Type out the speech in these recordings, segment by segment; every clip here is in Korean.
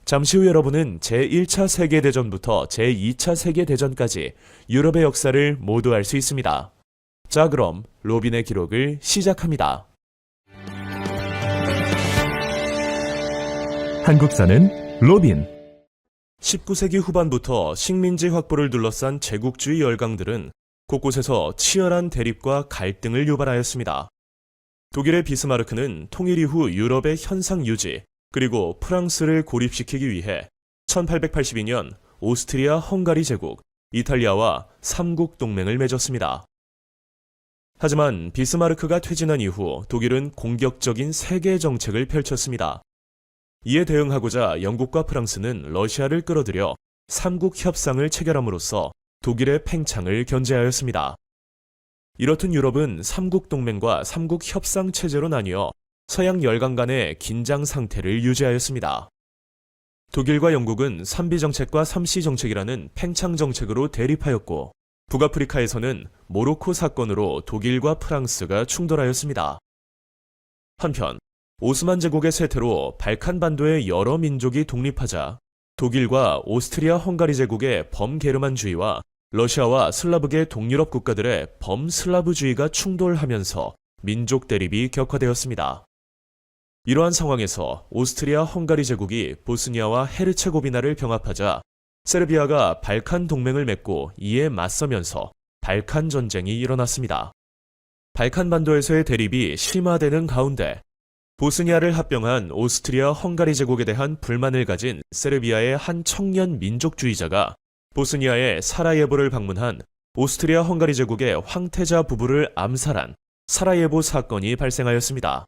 잠시 후 여러분은 제1차 세계대전부터 제2차 세계대전까지 유럽의 역사를 모두 알 수 있습니다. 자, 그럼 로빈의 기록을 시작합니다. 한국사는 로빈. 19세기 후반부터 식민지 확보를 둘러싼 제국주의 열강들은 곳곳에서 치열한 대립과 갈등을 유발하였습니다. 독일의 비스마르크는 통일 이후 유럽의 현상 유지, 그리고 프랑스를 고립시키기 위해 1882년 오스트리아 헝가리 제국, 이탈리아와 삼국 동맹을 맺었습니다. 하지만 비스마르크가 퇴진한 이후 독일은 공격적인 세계 정책을 펼쳤습니다. 이에 대응하고자 영국과 프랑스는 러시아를 끌어들여 삼국 협상을 체결함으로써 독일의 팽창을 견제하였습니다. 이렇듯 유럽은 삼국 동맹과 삼국 협상 체제로 나뉘어 서양 열강 간의 긴장 상태를 유지하였습니다. 독일과 영국은 3B 정책과 3C 정책이라는 팽창 정책으로 대립하였고, 북아프리카에서는 모로코 사건으로 독일과 프랑스가 충돌하였습니다. 한편 오스만 제국의 쇠퇴로 발칸 반도의 여러 민족이 독립하자 독일과 오스트리아 헝가리 제국의 범게르만주의와 러시아와 슬라브계 동유럽 국가들의 범슬라브주의가 충돌하면서 민족 대립이 격화되었습니다. 이러한 상황에서 오스트리아 헝가리 제국이 보스니아와 헤르체고비나를 병합하자 세르비아가 발칸 동맹을 맺고 이에 맞서면서 발칸 전쟁이 일어났습니다. 발칸 반도에서의 대립이 심화되는 가운데 보스니아를 합병한 오스트리아 헝가리 제국에 대한 불만을 가진 세르비아의 한 청년 민족주의자가 보스니아의 사라예보를 방문한 오스트리아 헝가리 제국의 황태자 부부를 암살한 사라예보 사건이 발생하였습니다.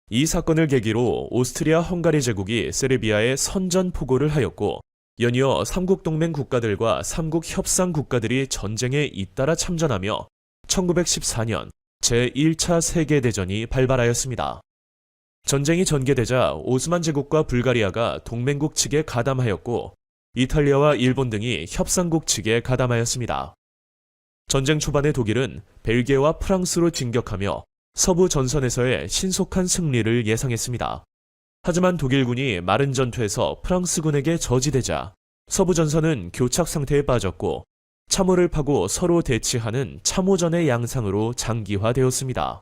이 사건을 계기로 오스트리아 헝가리 제국이 세르비아에 선전포고를 하였고, 연이어 삼국동맹 국가들과 삼국 협상 국가들이 전쟁에 잇따라 참전하며 1914년 제1차 세계대전이 발발하였습니다. 전쟁이 전개되자 오스만 제국과 불가리아가 동맹국 측에 가담하였고, 이탈리아와 일본 등이 협상국 측에 가담하였습니다. 전쟁 초반에 독일은 벨기에와 프랑스로 진격하며 서부 전선에서의 신속한 승리를 예상했습니다. 하지만 독일군이 마른 전투에서 프랑스군에게 저지되자 서부 전선은 교착 상태에 빠졌고, 참호를 파고 서로 대치하는 참호전의 양상으로 장기화되었습니다.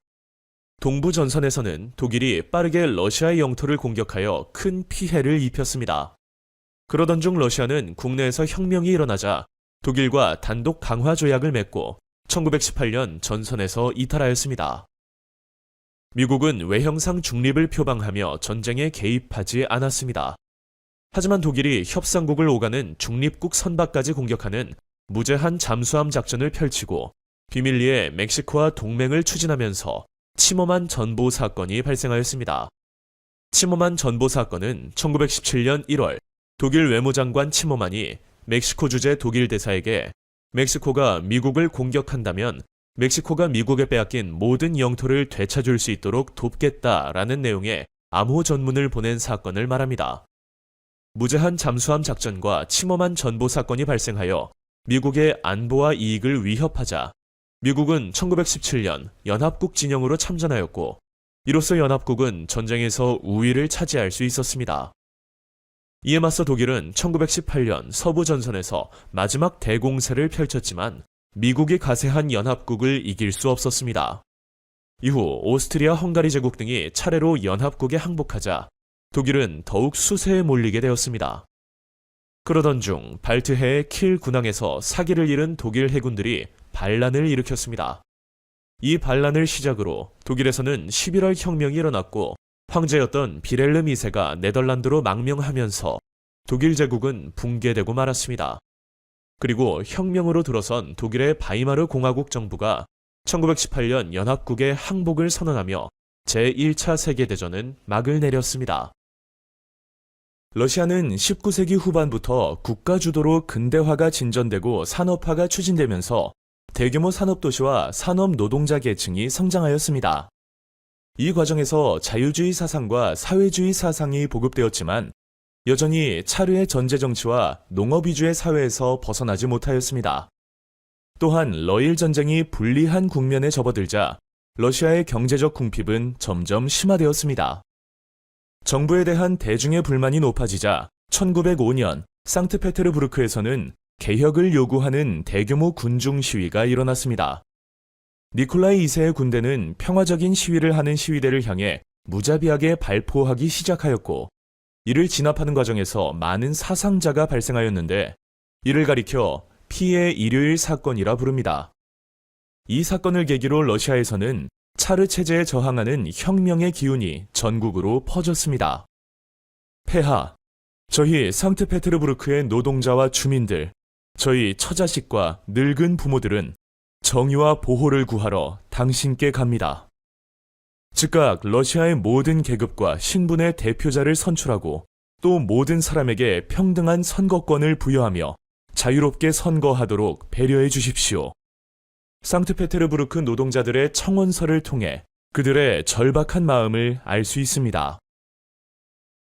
동부 전선에서는 독일이 빠르게 러시아의 영토를 공격하여 큰 피해를 입혔습니다. 그러던 중 러시아는 국내에서 혁명이 일어나자 독일과 단독 강화 조약을 맺고 1918년 전선에서 이탈하였습니다. 미국은 외형상 중립을 표방하며 전쟁에 개입하지 않았습니다. 하지만 독일이 협상국을 오가는 중립국 선박까지 공격하는 무제한 잠수함 작전을 펼치고 비밀리에 멕시코와 동맹을 추진하면서 치모만 전보 사건이 발생하였습니다. 치모만 전보 사건은 1917년 1월 독일 외무장관 치모만이 멕시코 주재 독일 대사에게 멕시코가 미국을 공격한다면 멕시코가 미국에 빼앗긴 모든 영토를 되찾을 수 있도록 돕겠다라는 내용의 암호 전문을 보낸 사건을 말합니다. 무제한 잠수함 작전과 치모만 전보 사건이 발생하여 미국의 안보와 이익을 위협하자 미국은 1917년 연합국 진영으로 참전하였고, 이로써 연합국은 전쟁에서 우위를 차지할 수 있었습니다. 이에 맞서 독일은 1918년 서부 전선에서 마지막 대공세를 펼쳤지만 미국이 가세한 연합국을 이길 수 없었습니다. 이후 오스트리아 헝가리 제국 등이 차례로 연합국에 항복하자 독일은 더욱 수세에 몰리게 되었습니다. 그러던 중 발트해의 킬 군항에서 사기를 잃은 독일 해군들이 반란을 일으켰습니다. 이 반란을 시작으로 독일에서는 11월 혁명이 일어났고, 황제였던 비렐름 2세가 네덜란드로 망명하면서 독일 제국은 붕괴되고 말았습니다. 그리고 혁명으로 들어선 독일의 바이마르 공화국 정부가 1918년 연합국의 항복을 선언하며 제1차 세계대전은 막을 내렸습니다. 러시아는 19세기 후반부터 국가 주도로 근대화가 진전되고 산업화가 추진되면서 대규모 산업도시와 산업 노동자 계층이 성장하였습니다. 이 과정에서 자유주의 사상과 사회주의 사상이 보급되었지만 여전히 차르의 전제 정치와 농업 위주의 사회에서 벗어나지 못하였습니다. 또한 러일 전쟁이 불리한 국면에 접어들자 러시아의 경제적 궁핍은 점점 심화되었습니다. 정부에 대한 대중의 불만이 높아지자 1905년 상트페테르부르크에서는 개혁을 요구하는 대규모 군중 시위가 일어났습니다. 니콜라이 2세의 군대는 평화적인 시위를 하는 시위대를 향해 무자비하게 발포하기 시작하였고, 이를 진압하는 과정에서 많은 사상자가 발생하였는데, 이를 가리켜 피해 일요일 사건이라 부릅니다. 이 사건을 계기로 러시아에서는 차르 체제에 저항하는 혁명의 기운이 전국으로 퍼졌습니다. 폐하, 저희 상트페테르부르크의 노동자와 주민들, 저희 처자식과 늙은 부모들은 정의와 보호를 구하러 당신께 갑니다. 즉각 러시아의 모든 계급과 신분의 대표자를 선출하고 또 모든 사람에게 평등한 선거권을 부여하며 자유롭게 선거하도록 배려해 주십시오. 상트페테르부르크 노동자들의 청원서를 통해 그들의 절박한 마음을 알 수 있습니다.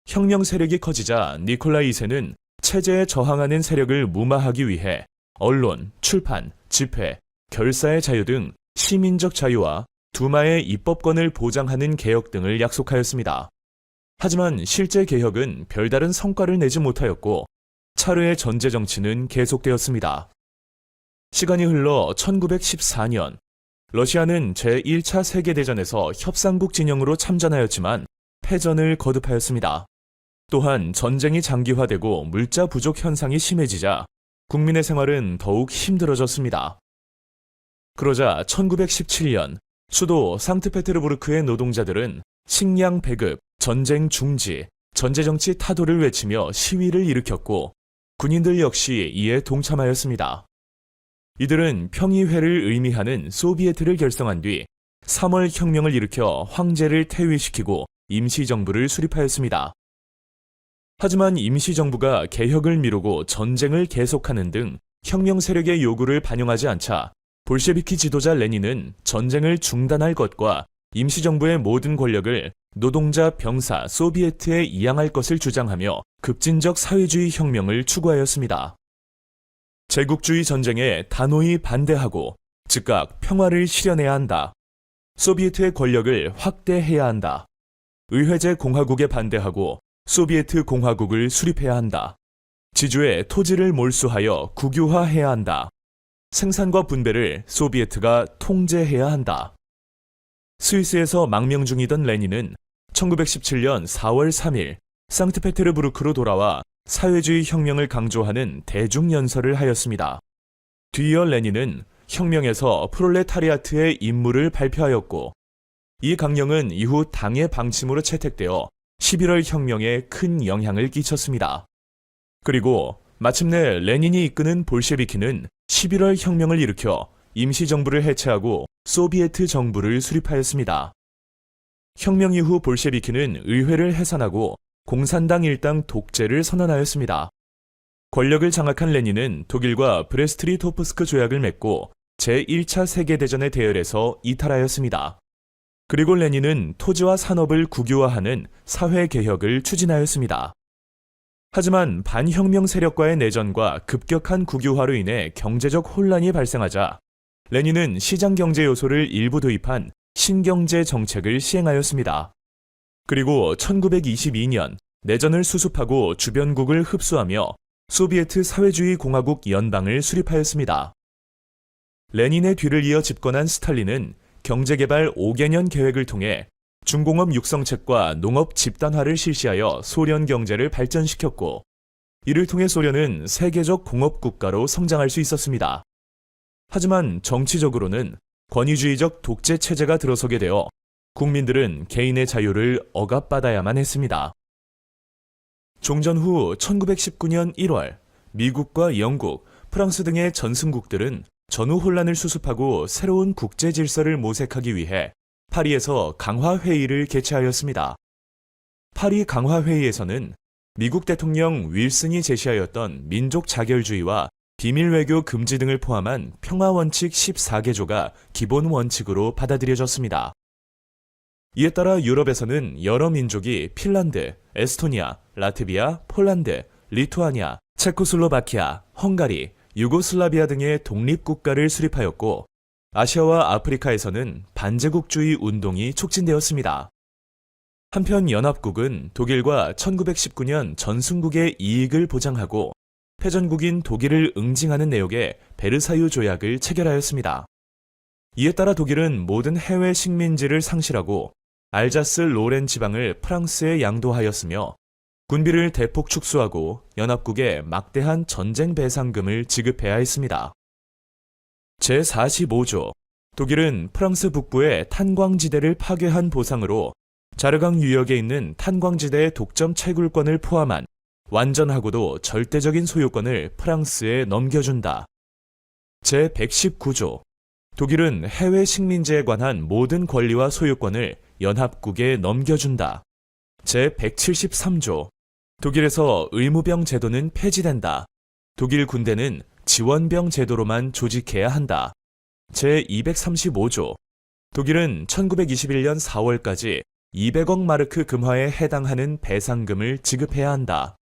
혁명 세력이 커지자 니콜라이 2세는 체제에 저항하는 세력을 무마하기 위해 언론, 출판, 집회, 결사의 자유 등 시민적 자유와 두마의 입법권을 보장하는 개혁 등을 약속하였습니다. 하지만 실제 개혁은 별다른 성과를 내지 못하였고 차르의 전제 정치는 계속되었습니다. 시간이 흘러 1914년, 러시아는 제1차 세계대전에서 협상국 진영으로 참전하였지만 패전을 거듭하였습니다. 또한 전쟁이 장기화되고 물자 부족 현상이 심해지자 국민의 생활은 더욱 힘들어졌습니다. 그러자 1917년 수도 상트페테르부르크의 노동자들은 식량 배급, 전쟁 중지, 전제정치 타도를 외치며 시위를 일으켰고 군인들 역시 이에 동참하였습니다. 이들은 평의회를 의미하는 소비에트를 결성한 뒤 3월 혁명을 일으켜 황제를 퇴위시키고 임시정부를 수립하였습니다. 하지만 임시정부가 개혁을 미루고 전쟁을 계속하는 등 혁명 세력의 요구를 반영하지 않자 볼셰비키 지도자 레닌은 전쟁을 중단할 것과 임시정부의 모든 권력을 노동자 병사 소비에트에 이양할 것을 주장하며 급진적 사회주의 혁명을 추구하였습니다. 제국주의 전쟁에 단호히 반대하고 즉각 평화를 실현해야 한다. 소비에트의 권력을 확대해야 한다. 의회제 공화국에 반대하고 소비에트 공화국을 수립해야 한다. 지주의 토지를 몰수하여 국유화해야 한다. 생산과 분배를 소비에트가 통제해야 한다. 스위스에서 망명 중이던 레닌은 1917년 4월 3일 상트페테르부르크로 돌아와 사회주의 혁명을 강조하는 대중연설을 하였습니다. 뒤이어 레닌은 혁명에서 프롤레타리아트의 임무를 발표하였고 이 강령은 이후 당의 방침으로 채택되어 11월 혁명에 큰 영향을 끼쳤습니다. 그리고 마침내 레닌이 이끄는 볼셰비키는 11월 혁명을 일으켜 임시정부를 해체하고 소비에트 정부를 수립하였습니다. 혁명 이후 볼셰비키는 의회를 해산하고 공산당 일당 독재를 선언하였습니다. 권력을 장악한 레닌은 독일과 브레스트리토프스크 조약을 맺고 제1차 세계대전의 대열에서 이탈하였습니다. 그리고 레닌은 토지와 산업을 국유화하는 사회개혁을 추진하였습니다. 하지만 반혁명 세력과의 내전과 급격한 국유화로 인해 경제적 혼란이 발생하자 레닌은 시장경제 요소를 일부 도입한 신경제 정책을 시행하였습니다. 그리고 1922년 내전을 수습하고 주변국을 흡수하며 소비에트 사회주의 공화국 연방을 수립하였습니다. 레닌의 뒤를 이어 집권한 스탈린은 경제개발 5개년 계획을 통해 중공업 육성책과 농업 집단화를 실시하여 소련 경제를 발전시켰고 이를 통해 소련은 세계적 공업국가로 성장할 수 있었습니다. 하지만 정치적으로는 권위주의적 독재 체제가 들어서게 되어 국민들은 개인의 자유를 억압받아야만 했습니다. 종전 후 1919년 1월 미국과 영국, 프랑스 등의 전승국들은 전후 혼란을 수습하고 새로운 국제 질서를 모색하기 위해 파리에서 강화회의를 개최하였습니다. 파리 강화회의에서는 미국 대통령 윌슨이 제시하였던 민족 자결주의와 비밀 외교 금지 등을 포함한 평화원칙 14개조가 기본 원칙으로 받아들여졌습니다. 이에 따라 유럽에서는 여러 민족이 핀란드, 에스토니아, 라트비아, 폴란드, 리투아니아, 체코슬로바키아, 헝가리, 유고슬라비아 등의 독립국가를 수립하였고 아시아와 아프리카에서는 반제국주의 운동이 촉진되었습니다. 한편 연합국은 독일과 1919년 전승국의 이익을 보장하고 패전국인 독일을 응징하는 내용의 베르사유 조약을 체결하였습니다. 이에 따라 독일은 모든 해외 식민지를 상실하고 알자스 로렌 지방을 프랑스에 양도하였으며 군비를 대폭 축소하고 연합국에 막대한 전쟁 배상금을 지급해야 했습니다. 제45조 독일은 프랑스 북부의 탄광지대를 파괴한 보상으로 자르강 유역에 있는 탄광지대의 독점 채굴권을 포함한 완전하고도 절대적인 소유권을 프랑스에 넘겨준다. 제119조 독일은 해외 식민지에 관한 모든 권리와 소유권을 연합국에 넘겨준다. 제173조 독일에서 의무병 제도는 폐지된다. 독일 군대는 지원병 제도로만 조직해야 한다. 제235조 독일은 1921년 4월까지 200억 마르크 금화에 해당하는 배상금을 지급해야 한다.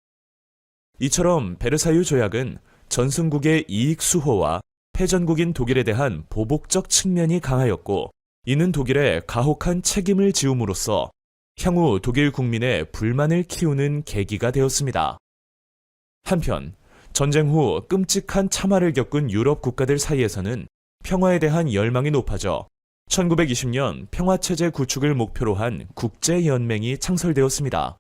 이처럼 베르사유 조약은 전승국의 이익 수호와 패전국인 독일에 대한 보복적 측면이 강하였고 이는 독일에 가혹한 책임을 지움으로써 향후 독일 국민의 불만을 키우는 계기가 되었습니다. 한편 전쟁 후 끔찍한 참화를 겪은 유럽 국가들 사이에서는 평화에 대한 열망이 높아져 1920년 평화체제 구축을 목표로 한 국제연맹이 창설되었습니다.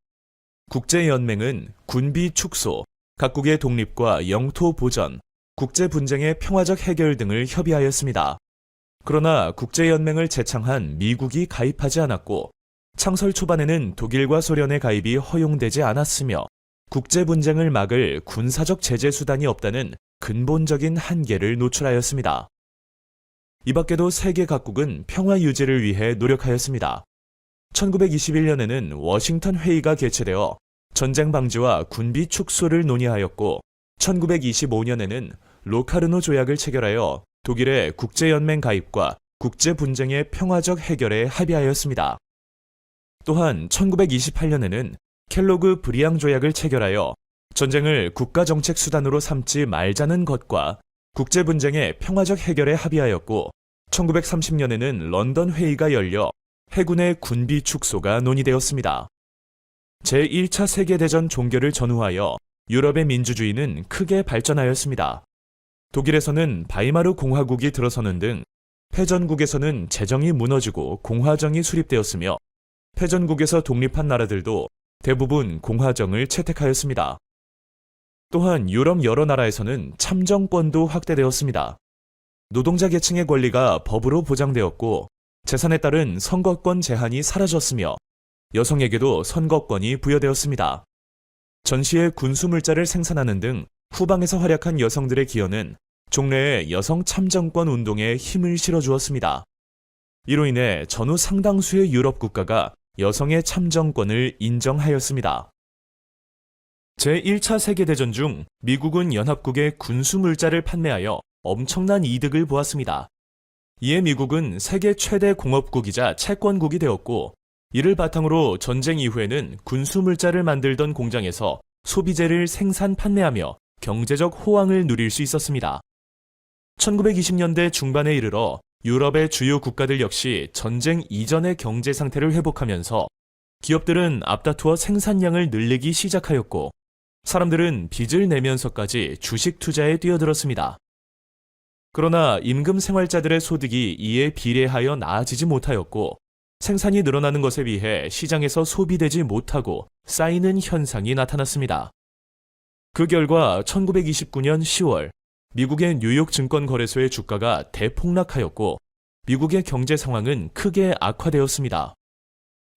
국제연맹은 군비 축소, 각국의 독립과 영토 보전, 국제 분쟁의 평화적 해결 등을 협의하였습니다. 그러나 국제연맹을 제창한 미국이 가입하지 않았고 창설 초반에는 독일과 소련의 가입이 허용되지 않았으며 국제 분쟁을 막을 군사적 제재 수단이 없다는 근본적인 한계를 노출하였습니다. 이 밖에도 세계 각국은 평화 유지를 위해 노력하였습니다. 1921년에는 워싱턴 회의가 개최되어 전쟁 방지와 군비 축소를 논의하였고 1925년에는 로카르노 조약을 체결하여 독일의 국제연맹 가입과 국제 분쟁의 평화적 해결에 합의하였습니다. 또한 1928년에는 켈로그 브리앙 조약을 체결하여 전쟁을 국가정책 수단으로 삼지 말자는 것과 국제 분쟁의 평화적 해결에 합의하였고 1930년에는 런던 회의가 열려 해군의 군비 축소가 논의되었습니다. 제1차 세계대전 종결을 전후하여 유럽의 민주주의는 크게 발전하였습니다. 독일에서는 바이마르 공화국이 들어서는 등 패전국에서는 재정이 무너지고 공화정이 수립되었으며 패전국에서 독립한 나라들도 대부분 공화정을 채택하였습니다. 또한 유럽 여러 나라에서는 참정권도 확대되었습니다. 노동자 계층의 권리가 법으로 보장되었고 재산에 따른 선거권 제한이 사라졌으며 여성에게도 선거권이 부여되었습니다. 전시의 군수물자를 생산하는 등 후방에서 활약한 여성들의 기여는 종래의 여성 참정권 운동에 힘을 실어주었습니다. 이로 인해 전후 상당수의 유럽 국가가 여성의 참정권을 인정하였습니다. 제1차 세계대전 중 미국은 연합국에 군수물자를 판매하여 엄청난 이득을 보았습니다. 이에 미국은 세계 최대 공업국이자 채권국이 되었고 이를 바탕으로 전쟁 이후에는 군수물자를 만들던 공장에서 소비재를 생산 판매하며 경제적 호황을 누릴 수 있었습니다. 1920년대 중반에 이르러 유럽의 주요 국가들 역시 전쟁 이전의 경제 상태를 회복하면서 기업들은 앞다투어 생산량을 늘리기 시작하였고 사람들은 빚을 내면서까지 주식 투자에 뛰어들었습니다. 그러나 임금 생활자들의 소득이 이에 비례하여 나아지지 못하였고 생산이 늘어나는 것에 비해 시장에서 소비되지 못하고 쌓이는 현상이 나타났습니다. 그 결과 1929년 10월 미국의 뉴욕 증권거래소의 주가가 대폭락하였고 미국의 경제 상황은 크게 악화되었습니다.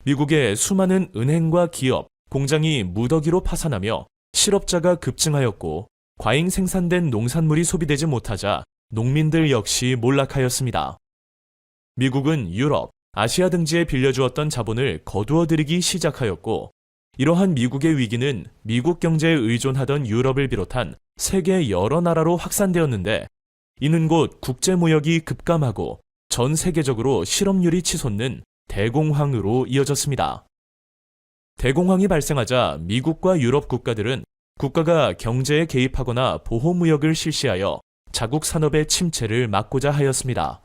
미국의 수많은 은행과 기업, 공장이 무더기로 파산하며 실업자가 급증하였고 과잉 생산된 농산물이 소비되지 못하자 농민들 역시 몰락하였습니다. 미국은 유럽, 아시아 등지에 빌려주었던 자본을 거두어들이기 시작하였고 이러한 미국의 위기는 미국 경제에 의존하던 유럽을 비롯한 세계 여러 나라로 확산되었는데 이는 곧 국제무역이 급감하고 전 세계적으로 실업률이 치솟는 대공황으로 이어졌습니다. 대공황이 발생하자 미국과 유럽 국가들은 국가가 경제에 개입하거나 보호무역을 실시하여 자국 산업의 침체를 막고자 하였습니다.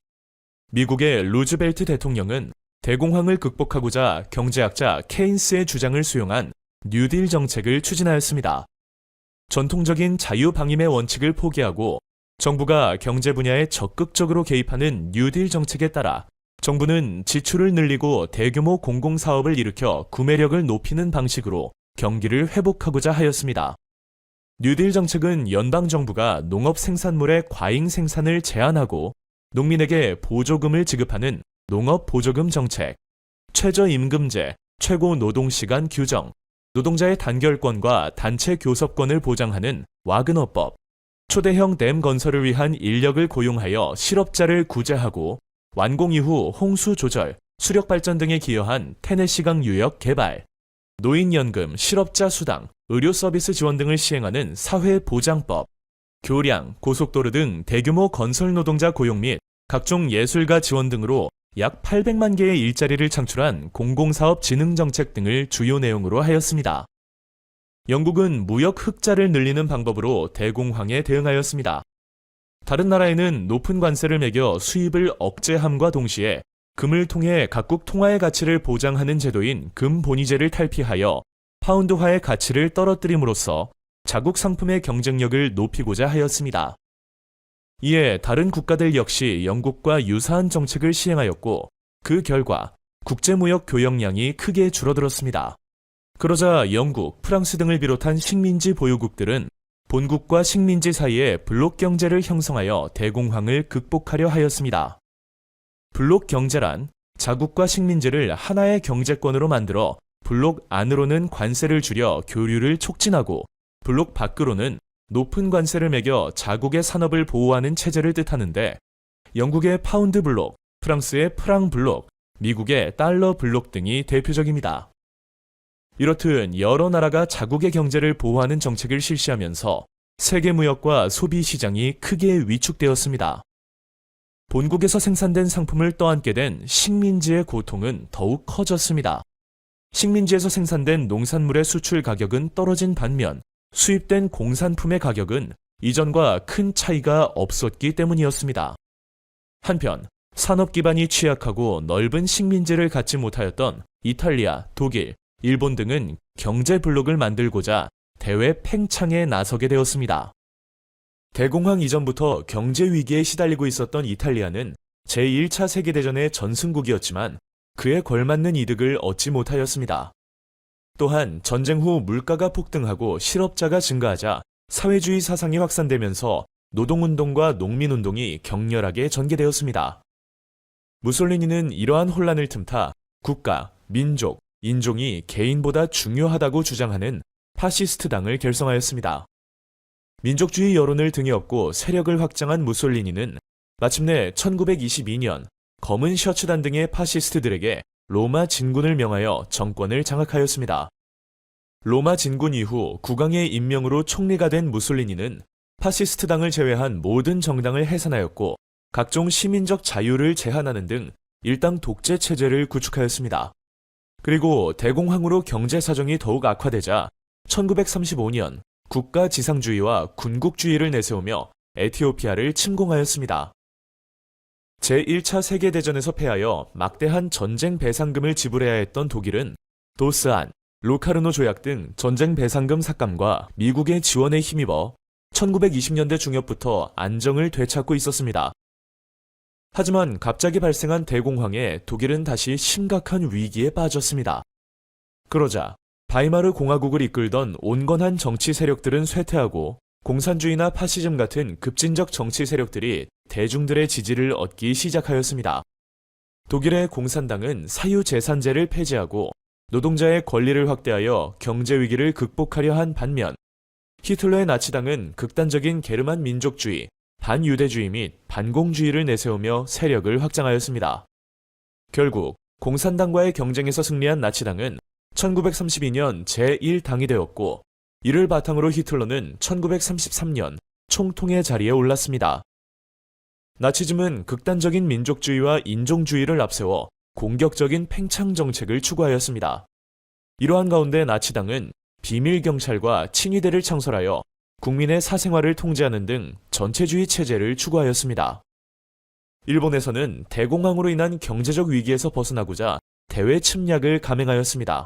미국의 루즈벨트 대통령은 대공황을 극복하고자 경제학자 케인스의 주장을 수용한 뉴딜 정책을 추진하였습니다. 전통적인 자유방임의 원칙을 포기하고 정부가 경제 분야에 적극적으로 개입하는 뉴딜 정책에 따라 정부는 지출을 늘리고 대규모 공공사업을 일으켜 구매력을 높이는 방식으로 경기를 회복하고자 하였습니다. 뉴딜 정책은 연방정부가 농업 생산물의 과잉 생산을 제한하고 농민에게 보조금을 지급하는 농업보조금 정책, 최저임금제, 최고노동시간 규정, 노동자의 단결권과 단체 교섭권을 보장하는 와그너법, 초대형 댐 건설을 위한 인력을 고용하여 실업자를 구제하고 완공 이후 홍수 조절, 수력 발전 등에 기여한 테네시강 유역 개발, 노인연금, 실업자 수당, 의료 서비스 지원 등을 시행하는 사회보장법, 교량, 고속도로 등 대규모 건설 노동자 고용 및 각종 예술가 지원 등으로 약 800만 개의 일자리를 창출한 공공사업 진흥 정책 등을 주요 내용으로 하였습니다. 영국은 무역 흑자를 늘리는 방법으로 대공황에 대응하였습니다. 다른 나라에는 높은 관세를 매겨 수입을 억제함과 동시에 금을 통해 각국 통화의 가치를 보장하는 제도인 금본위제를 탈피하여 파운드화의 가치를 떨어뜨림으로써 자국 상품의 경쟁력을 높이고자 하였습니다. 이에 다른 국가들 역시 영국과 유사한 정책을 시행하였고 그 결과 국제무역 교역량이 크게 줄어들었습니다. 그러자 영국, 프랑스 등을 비롯한 식민지 보유국들은 본국과 식민지 사이에 블록 경제를 형성하여 대공황을 극복하려 하였습니다. 블록 경제란 자국과 식민지를 하나의 경제권으로 만들어 블록 안으로는 관세를 줄여 교류를 촉진하고 블록 밖으로는 높은 관세를 매겨 자국의 산업을 보호하는 체제를 뜻하는데 영국의 파운드 블록, 프랑스의 프랑 블록, 미국의 달러 블록 등이 대표적입니다. 이렇듯 여러 나라가 자국의 경제를 보호하는 정책을 실시하면서 세계 무역과 소비 시장이 크게 위축되었습니다. 본국에서 생산된 상품을 떠안게 된 식민지의 고통은 더욱 커졌습니다. 식민지에서 생산된 농산물의 수출 가격은 떨어진 반면 수입된 공산품의 가격은 이전과 큰 차이가 없었기 때문이었습니다. 한편 산업 기반이 취약하고 넓은 식민지를 갖지 못하였던 이탈리아, 독일, 일본 등은 경제 블록을 만들고자 대외 팽창에 나서게 되었습니다. 대공황 이전부터 경제 위기에 시달리고 있었던 이탈리아는 제1차 세계대전의 전승국이었지만 그에 걸맞는 이득을 얻지 못하였습니다. 또한 전쟁 후 물가가 폭등하고 실업자가 증가하자 사회주의 사상이 확산되면서 노동운동과 농민운동이 격렬하게 전개되었습니다. 무솔리니는 이러한 혼란을 틈타 국가, 민족, 인종이 개인보다 중요하다고 주장하는 파시스트 당을 결성하였습니다. 민족주의 여론을 등에 업고 세력을 확장한 무솔리니는 마침내 1922년 검은 셔츠단 등의 파시스트들에게 로마 진군을 명하여 정권을 장악하였습니다. 로마 진군 이후 국왕의 임명으로 총리가 된 무솔리니는 파시스트 당을 제외한 모든 정당을 해산하였고 각종 시민적 자유를 제한하는 등 일당 독재 체제를 구축하였습니다. 그리고 대공황으로 경제 사정이 더욱 악화되자 1935년 국가 지상주의와 군국주의를 내세우며 에티오피아를 침공하였습니다. 제1차 세계대전에서 패하여 막대한 전쟁 배상금을 지불해야 했던 독일은 도스안, 로카르노 조약 등 전쟁 배상금 삭감과 미국의 지원에 힘입어 1920년대 중엽부터 안정을 되찾고 있었습니다. 하지만 갑자기 발생한 대공황에 독일은 다시 심각한 위기에 빠졌습니다. 그러자 바이마르 공화국을 이끌던 온건한 정치 세력들은 쇠퇴하고 공산주의나 파시즘 같은 급진적 정치 세력들이 대중들의 지지를 얻기 시작하였습니다. 독일의 공산당은 사유재산제를 폐지하고 노동자의 권리를 확대하여 경제 위기를 극복하려 한 반면 히틀러의 나치당은 극단적인 게르만 민족주의, 반유대주의 및 반공주의를 내세우며 세력을 확장하였습니다. 결국 공산당과의 경쟁에서 승리한 나치당은 1932년 제1당이 되었고 이를 바탕으로 히틀러는 1933년 총통의 자리에 올랐습니다. 나치즘은 극단적인 민족주의와 인종주의를 앞세워 공격적인 팽창 정책을 추구하였습니다. 이러한 가운데 나치당은 비밀경찰과 친위대를 창설하여 국민의 사생활을 통제하는 등 전체주의 체제를 추구하였습니다. 일본에서는 대공황으로 인한 경제적 위기에서 벗어나고자 대외 침략을 감행하였습니다.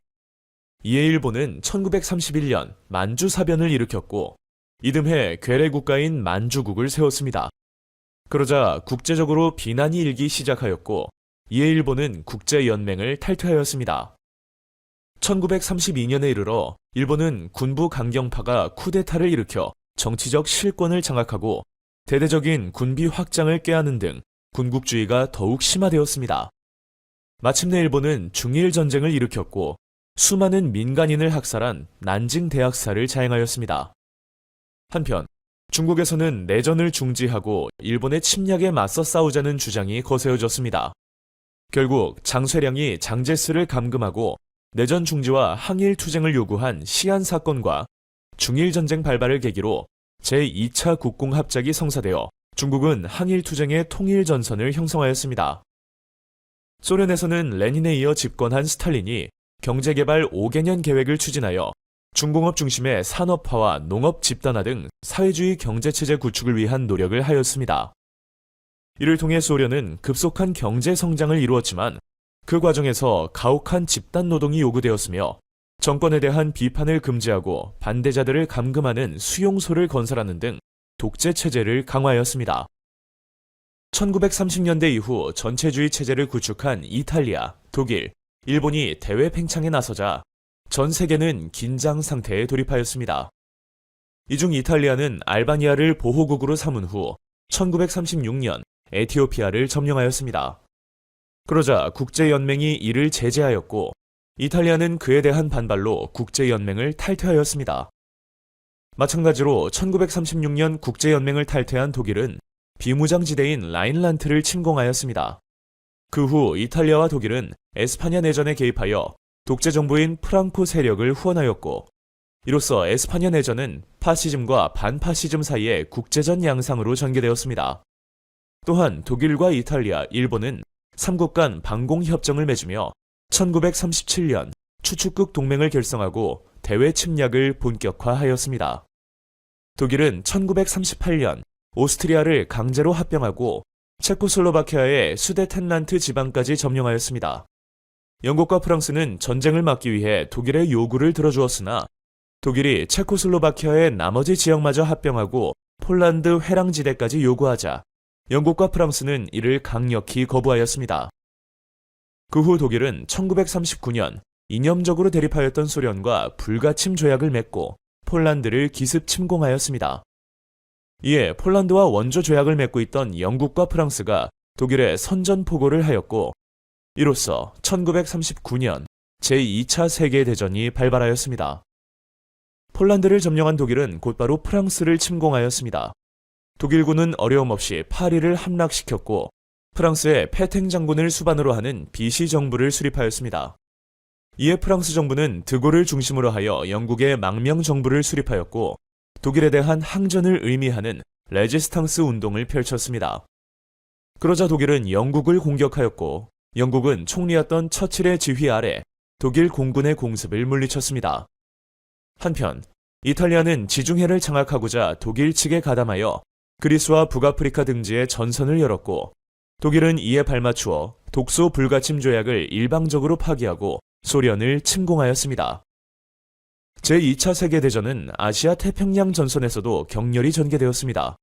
이에 일본은 1931년 만주사변을 일으켰고 이듬해 괴뢰 국가인 만주국을 세웠습니다. 그러자 국제적으로 비난이 일기 시작하였고 이에 일본은 국제연맹을 탈퇴하였습니다. 1932년에 이르러 일본은 군부 강경파가 쿠데타를 일으켜 정치적 실권을 장악하고 대대적인 군비 확장을 꾀하는 등 군국주의가 더욱 심화되었습니다. 마침내 일본은 중일 전쟁을 일으켰고 수많은 민간인을 학살한 난징 대학살을 자행하였습니다. 한편 중국에서는 내전을 중지하고 일본의 침략에 맞서 싸우자는 주장이 거세어졌습니다. 결국 장쇠량이 장제스를 감금하고 내전 중지와 항일 투쟁을 요구한 시안 사건과 중일 전쟁 발발을 계기로 제2차 국공합작이 성사되어 중국은 항일 투쟁의 통일 전선을 형성하였습니다. 소련에서는 레닌에 이어 집권한 스탈린이 경제개발 5개년 계획을 추진하여 중공업 중심의 산업화와 농업 집단화 등 사회주의 경제체제 구축을 위한 노력을 하였습니다. 이를 통해 소련은 급속한 경제 성장을 이루었지만 그 과정에서 가혹한 집단 노동이 요구되었으며 정권에 대한 비판을 금지하고 반대자들을 감금하는 수용소를 건설하는 등 독재 체제를 강화하였습니다. 1930년대 이후 전체주의 체제를 구축한 이탈리아, 독일, 일본이 대외 팽창에 나서자 전 세계는 긴장 상태에 돌입하였습니다. 이 중 이탈리아는 알바니아를 보호국으로 삼은 후 1936년 에티오피아를 점령하였습니다. 그러자 국제연맹이 이를 제재하였고 이탈리아는 그에 대한 반발로 국제연맹을 탈퇴하였습니다. 마찬가지로 1936년 국제연맹을 탈퇴한 독일은 비무장지대인 라인란트를 침공하였습니다. 그 후 이탈리아와 독일은 에스파냐 내전에 개입하여 독재 정부인 프랑코 세력을 후원하였고 이로써 에스파냐 내전은 파시즘과 반파시즘 사이의 국제전 양상으로 전개되었습니다. 또한 독일과 이탈리아, 일본은 3국 간 방공협정을 맺으며 1937년 추축국 동맹을 결성하고 대외 침략을 본격화하였습니다. 독일은 1938년 오스트리아를 강제로 합병하고 체코슬로바키아의 수데텐란트 지방까지 점령하였습니다. 영국과 프랑스는 전쟁을 막기 위해 독일의 요구를 들어주었으나 독일이 체코슬로바키아의 나머지 지역마저 합병하고 폴란드 회랑지대까지 요구하자 영국과 프랑스는 이를 강력히 거부하였습니다. 그 후 독일은 1939년 이념적으로 대립하였던 소련과 불가침 조약을 맺고 폴란드를 기습 침공하였습니다. 이에 폴란드와 원조 조약을 맺고 있던 영국과 프랑스가 독일에 선전포고를 하였고 이로써 1939년 제2차 세계대전이 발발하였습니다. 폴란드를 점령한 독일은 곧바로 프랑스를 침공하였습니다. 독일군은 어려움 없이 파리를 함락시켰고 프랑스의 페탱 장군을 수반으로 하는 비시 정부를 수립하였습니다. 이에 프랑스 정부는 드골을 중심으로 하여 영국의 망명 정부를 수립하였고 독일에 대한 항전을 의미하는 레지스탕스 운동을 펼쳤습니다. 그러자 독일은 영국을 공격하였고 영국은 총리였던 처칠의 지휘 아래 독일 공군의 공습을 물리쳤습니다. 한편 이탈리아는 지중해를 장악하고자 독일 측에 가담하여 그리스와 북아프리카 등지에 전선을 열었고 독일은 이에 발맞추어 독소 불가침 조약을 일방적으로 파기하고 소련을 침공하였습니다. 제2차 세계대전은 아시아 태평양 전선에서도 격렬히 전개되었습니다.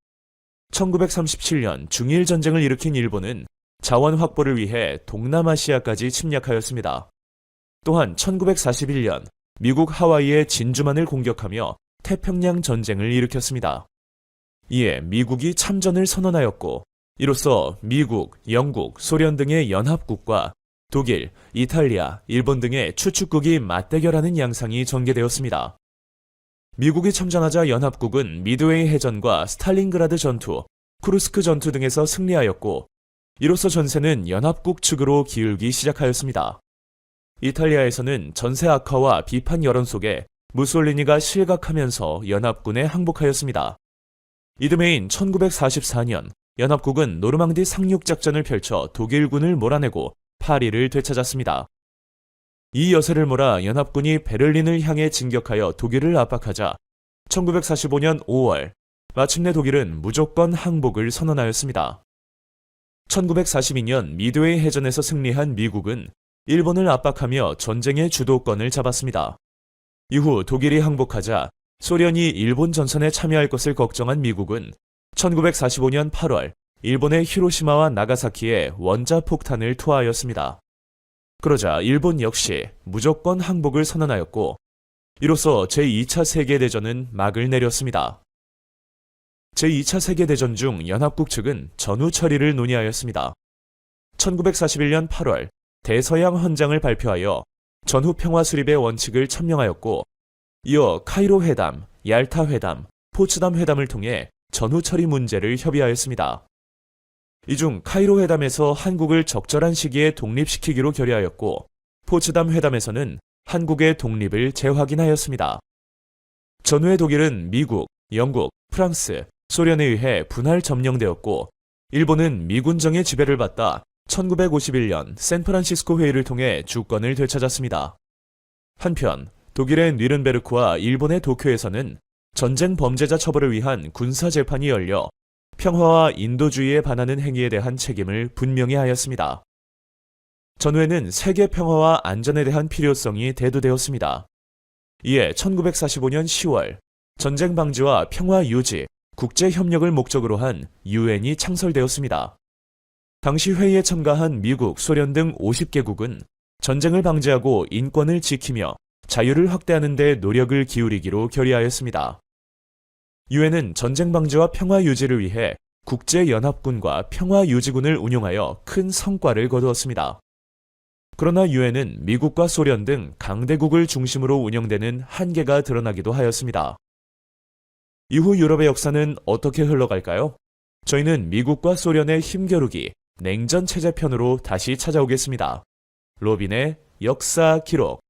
1937년 중일 전쟁을 일으킨 일본은 자원 확보를 위해 동남아시아까지 침략하였습니다. 또한 1941년 미국 하와이의 진주만을 공격하며 태평양 전쟁을 일으켰습니다. 이에 미국이 참전을 선언하였고 이로써 미국, 영국, 소련 등의 연합국과 독일, 이탈리아, 일본 등의 추축국이 맞대결하는 양상이 전개되었습니다. 미국이 참전하자 연합국은 미드웨이 해전과 스탈린그라드 전투, 쿠르스크 전투 등에서 승리하였고 이로써 전세는 연합국 측으로 기울기 시작하였습니다. 이탈리아에서는 전세 악화와 비판 여론 속에 무솔리니가 실각하면서 연합군에 항복하였습니다. 이듬해인 1944년 연합국은 노르망디 상륙작전을 펼쳐 독일군을 몰아내고 파리를 되찾았습니다. 이 여세를 몰아 연합군이 베를린을 향해 진격하여 독일을 압박하자 1945년 5월 마침내 독일은 무조건 항복을 선언하였습니다. 1942년 미드웨이 해전에서 승리한 미국은 일본을 압박하며 전쟁의 주도권을 잡았습니다. 이후 독일이 항복하자 소련이 일본 전선에 참여할 것을 걱정한 미국은 1945년 8월 일본의 히로시마와 나가사키에 원자폭탄을 투하하였습니다. 그러자 일본 역시 무조건 항복을 선언하였고 이로써 제2차 세계대전은 막을 내렸습니다. 제2차 세계대전 중 연합국 측은 전후 처리를 논의하였습니다. 1941년 8월 대서양 헌장을 발표하여 전후 평화 수립의 원칙을 천명하였고 이어 카이로 회담, 얄타 회담, 포츠담 회담을 통해 전후 처리 문제를 협의하였습니다. 이 중 카이로 회담에서 한국을 적절한 시기에 독립시키기로 결의하였고 포츠담 회담에서는 한국의 독립을 재확인하였습니다. 전후의 독일은 미국, 영국, 프랑스, 소련에 의해 분할 점령되었고 일본은 미군정의 지배를 받다 1951년 샌프란시스코 회의를 통해 주권을 되찾았습니다. 한편 독일의 뉘른베르크와 일본의 도쿄에서는 전쟁 범죄자 처벌을 위한 군사재판이 열려 평화와 인도주의에 반하는 행위에 대한 책임을 분명히 하였습니다. 전후에는 세계 평화와 안전에 대한 필요성이 대두되었습니다. 이에 1945년 10월 전쟁 방지와 평화 유지, 국제협력을 목적으로 한 유엔이 창설되었습니다. 당시 회의에 참가한 미국, 소련 등 50개국은 전쟁을 방지하고 인권을 지키며 자유를 확대하는 데 노력을 기울이기로 결의하였습니다. 유엔은 전쟁 방지와 평화 유지를 위해 국제연합군과 평화유지군을 운용하여 큰 성과를 거두었습니다. 그러나 유엔은 미국과 소련 등 강대국을 중심으로 운영되는 한계가 드러나기도 하였습니다. 이후 유럽의 역사는 어떻게 흘러갈까요? 저희는 미국과 소련의 힘겨루기, 냉전 체제 편으로 다시 찾아오겠습니다. 로빈의 역사 기록.